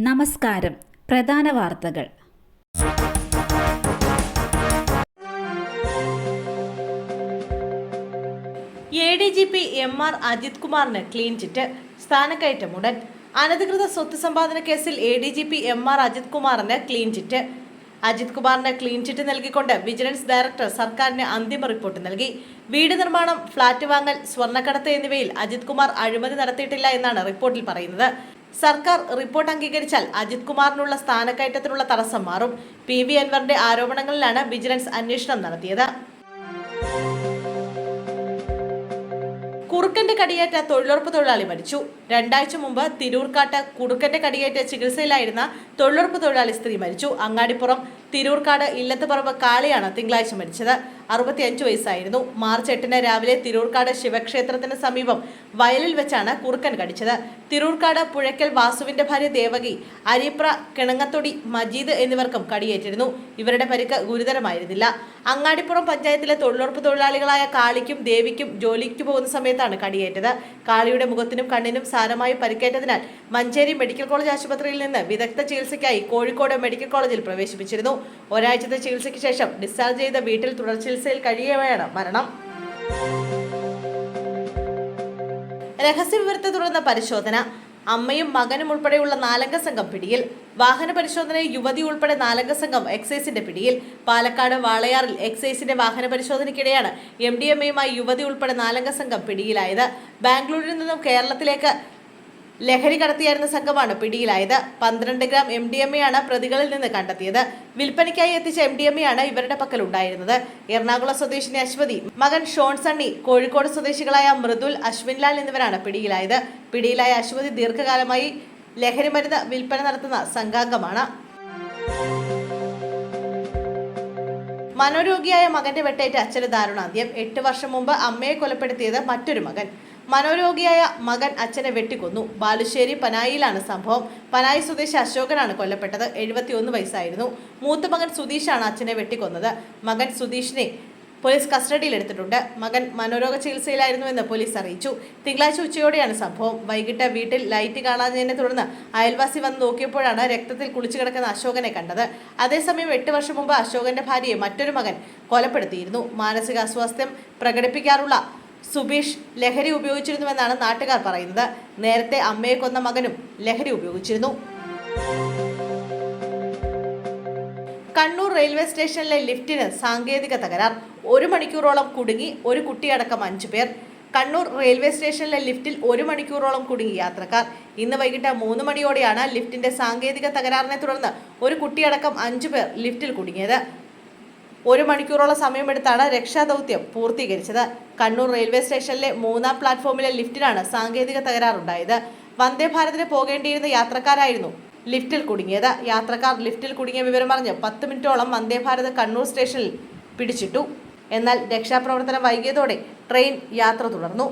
നമസ്കാരം. പ്രധാന വാർത്തകൾ. ADGP MR അജിത് കുമാറിന് ക്ലീൻ ചിറ്റ്, സ്ഥാനക്കയറ്റം ഉടൻ. അനധികൃത സ്വത്ത് സമ്പാദന കേസിൽ ADGP MR അജിത് കുമാറിന് ക്ലീൻ ചിറ്റ്. അജിത് കുമാറിന് ക്ലീൻ ചിറ്റ് നൽകിക്കൊണ്ട് വിജിലൻസ് ഡയറക്ടർ സർക്കാരിന് അന്തിമ റിപ്പോർട്ട് നൽകി. വീട് നിർമ്മാണം, ഫ്ളാറ്റ് വാങ്ങൽ, സ്വർണ്ണക്കടത്ത് എന്നിവയിൽ അജിത് കുമാർ അഴിമതി നടത്തിയിട്ടില്ല എന്നാണ് റിപ്പോർട്ടിൽ പറയുന്നത്. സർക്കാർ റിപ്പോർട്ട് അംഗീകരിച്ചാൽ അജിത് കുമാറിനുള്ള സ്ഥാനക്കയറ്റത്തിനുള്ള തടസ്സം മാറും. PV അൻവറിന്റെ ആരോപണങ്ങളിലാണ് വിജിലൻസ് അന്വേഷണം നടത്തിയത്. കുറുക്കന്റെ കടിയേറ്റ തൊഴിലുറപ്പ് തൊഴിലാളി മരിച്ചു. 2 ആഴ്ച മുമ്പ് തിരൂർക്കാട്ട് കുറുക്കന്റെ കടിയേറ്റ് ചികിത്സയിലായിരുന്ന തൊഴിലുറപ്പ് തൊഴിലാളി സ്ത്രീ മരിച്ചു. അങ്ങാടിപ്പുറം തിരൂർക്കാട് ഇല്ലത്തുപറമ്പ് കാളിയാണ് തിങ്കളാഴ്ച മരിച്ചത്. 65 വയസ്സായിരുന്നു. മാർച്ച് 8 രാവിലെ തിരൂർക്കാട് ശിവക്ഷേത്രത്തിന് സമീപം വയലിൽ വെച്ചാണ് കുറുക്കൻ കടിച്ചത്. തിരൂർക്കാട് പുഴയ്ക്കൽ വാസുവിന്റെ ഭാര്യ ദേവകി, അരിപ്ര കിണങ്ങത്തൊടി മജീദ് എന്നിവർക്കും കടിയേറ്റിരുന്നു. ഇവരുടെ പരിക്ക് ഗുരുതരമായിരുന്നില്ല. അങ്ങാടിപ്പുറം പഞ്ചായത്തിലെ തൊഴിലുറപ്പ് തൊഴിലാളികളായ കാളിക്കും ദേവിക്കും ജോലിക്ക് പോകുന്ന സമയത്താണ് കടിയേറ്റത്. കാളിയുടെ മുഖത്തിനും കണ്ണിനും സാരമായി പരിക്കേറ്റതിനാൽ മഞ്ചേരി മെഡിക്കൽ കോളേജ് ആശുപത്രിയിൽ നിന്ന് വിദഗ്ധ ചികിത്സയ്ക്കായി കോഴിക്കോട് മെഡിക്കൽ കോളേജിൽ പ്രവേശിപ്പിച്ചിരുന്നു. ഒരാഴ്ചത്തെ ചികിത്സയ്ക്ക് ശേഷം ഡിസ്ചാർജ് ചെയ്ത വീട്ടിൽ തുടർ ചികിത്സയിൽ കഴിയവെയാണ് മരണം. രഹസ്യവിവരത്തെ തുടർന്ന് പരിശോധന. അമ്മയും മകനും ഉൾപ്പെടെയുള്ള 4-അംഗ സംഘം പിടിയിൽ. വാഹന പരിശോധനയിൽ യുവതി ഉൾപ്പെടെ 4-അംഗ സംഘം എക്സൈസിന്റെ പിടിയിൽ. പാലക്കാട് വാളയാറിൽ എക്സൈസിന്റെ വാഹന പരിശോധനയ്ക്കിടെയാണ് MDMAയുമായി യുവതി ഉൾപ്പെടെ 4-അംഗ സംഘം പിടിയിലായത്. ബാംഗ്ലൂരിൽ നിന്നും കേരളത്തിലേക്ക് ലഹരി കടത്തിയായിരുന്ന സംഘമാണ് പിടിയിലായത്. 12 ഗ്രാം MDMAയാണ് പ്രതികളിൽ നിന്ന് കണ്ടെത്തിയത്. വിൽപ്പനയ്ക്കായി എത്തിച്ച MDMAയാണ് ഇവരുടെ പക്കൽ ഉണ്ടായിരുന്നത്. എറണാകുളം സ്വദേശിനി അശ്വതി, മകൻ ഷോൺ സണ്ണി, കോഴിക്കോട് സ്വദേശികളായ മൃദുൽ, അശ്വിൻലാൽ എന്നിവരാണ് പിടിയിലായത്. പിടിയിലായ അശ്വതി ദീർഘകാലമായി ലഹരി മരുന്ന് വിൽപ്പന നടത്തുന്ന സംഘാംഗമാണ്. മനോരോഗിയായ മകന്റെ വെട്ടേറ്റ് അച്ഛന് ദാരുണാന്ത്യം. 8 വർഷം മുമ്പ് അമ്മയെ കൊലപ്പെടുത്തിയത് മറ്റൊരു മകൻ. മനോരോഗിയായ മകൻ അച്ഛനെ വെട്ടിക്കൊന്നു. ബാലുശ്ശേരി പനായിലാണ് സംഭവം. പനായി സ്വദേശി അശോകനാണ് കൊല്ലപ്പെട്ടത്. 71 വയസ്സായിരുന്നു. മൂത്ത മകൻ സുധീഷാണ് അച്ഛനെ വെട്ടിക്കൊന്നത്. മകൻ സുധീഷിനെ പോലീസ് കസ്റ്റഡിയിലെടുത്തിട്ടുണ്ട്. മകൻ മനോരോഗ ചികിത്സയിലായിരുന്നുവെന്ന് പോലീസ് അറിയിച്ചു. തിങ്കളാഴ്ച ഉച്ചയോടെയാണ് സംഭവം. വൈകിട്ട് വീട്ടിൽ ലൈറ്റ് കാണാഞ്ഞതിനെ തുടർന്ന് അയൽവാസി വന്ന് നോക്കിയപ്പോഴാണ് രക്തത്തിൽ കുളിച്ചു കിടക്കുന്ന അശോകനെ കണ്ടത്. അതേസമയം 8 വർഷം മുമ്പ് അശോകന്റെ ഭാര്യയെ മറ്റൊരു മകൻ കൊലപ്പെടുത്തിയിരുന്നു. മാനസിക അസ്വാസ്ഥ്യം പ്രകടിപ്പിക്കാറുള്ള സുബീഷ് ലഹരി ഉപയോഗിച്ചിരുന്നുവെന്നാണ് നാട്ടുകാർ പറയുന്നത്. നേരത്തെ അമ്മയെ കൊന്ന മകനും ലഹരി ഉപയോഗിച്ചിരുന്നു. കണ്ണൂർ റെയിൽവേ സ്റ്റേഷനിലെ ലിഫ്റ്റിന് സാങ്കേതിക തകരാർ. 1 മണിക്കൂറോളം കുടുങ്ങി ഒരു കുട്ടിയടക്കം 5 പേർ. കണ്ണൂർ റെയിൽവേ സ്റ്റേഷനിലെ ലിഫ്റ്റിൽ 1 മണിക്കൂറോളം കുടുങ്ങി യാത്രക്കാർ. ഇന്ന് വൈകിട്ട് 3 മണിയോടെയാണ് ലിഫ്റ്റിന്റെ സാങ്കേതിക തകരാറിനെ തുടർന്ന് ഒരു കുട്ടിയടക്കം 5 പേർ ലിഫ്റ്റിൽ കുടുങ്ങിയത്. 1 മണിക്കൂറോളം സമയമെടുത്താണ് രക്ഷാദൗത്യം പൂർത്തീകരിച്ചത്. കണ്ണൂർ റെയിൽവേ സ്റ്റേഷനിലെ 3-ാം പ്ലാറ്റ്ഫോമിലെ ലിഫ്റ്റിനാണ് സാങ്കേതിക തകരാറുണ്ടായത്. വന്ദേ ഭാരതിന് പോകേണ്ടിയിരുന്ന യാത്രക്കാരായിരുന്നു ലിഫ്റ്റിൽ കുടുങ്ങിയത്. യാത്രക്കാർ ലിഫ്റ്റിൽ കുടുങ്ങിയ വിവരമറിഞ്ഞ് 10 മിനിറ്റോളം വന്ദേ ഭാരത് കണ്ണൂർ സ്റ്റേഷനിൽ പിടിച്ചിട്ടു. എന്നാൽ രക്ഷാപ്രവർത്തനം വൈകിയതോടെ ട്രെയിൻ യാത്ര തുടർന്നു.